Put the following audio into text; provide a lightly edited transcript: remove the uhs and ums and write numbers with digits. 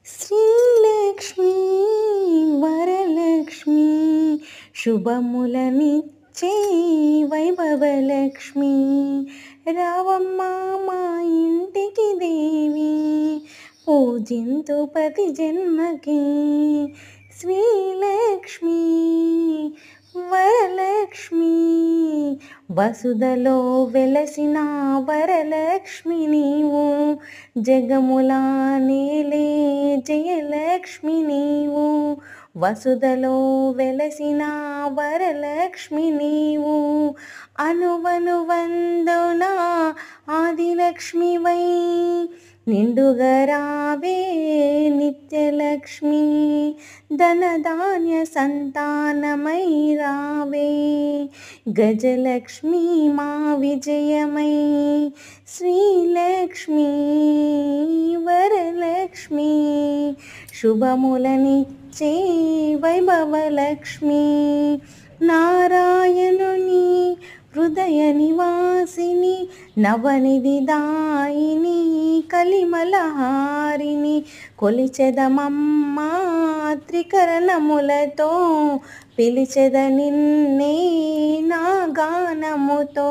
శ్రీలక్ష్మీ వరలక్ష్మీ శుభములనిచ్చే వైభవలక్ష్మీ రావమ్మ మా ఇంటికి దేవి పూజింతు ప్రతి జన్మకి శ్రీలక్ష్మీ వరలక్ష్మీ వసుధలో వెలసిన వరలక్ష్మి నీవు జగములా నేలే జయలక్ష్మి నీవు వసుధలో వెలసిన వరలక్ష్మి నీవు అనువనువందున ఆదిలక్ష్మి వై నిండుగా రావే నిత్యలక్ష్మి ధనధాన్య సంతానమై రావే గజలక్ష్మి మా విజయమై శ్రీలక్ష్మి వరలక్ష్మి శుభములనిచ్చే వైభవలక్ష్మి నారాయణుని హృదయ నివాసిని నవనిధి దాయిని కలిమలహారిని కొలిచెదమమ్మ త్రికరణములతో పిలిచెద నిన్నే నా గానముతో.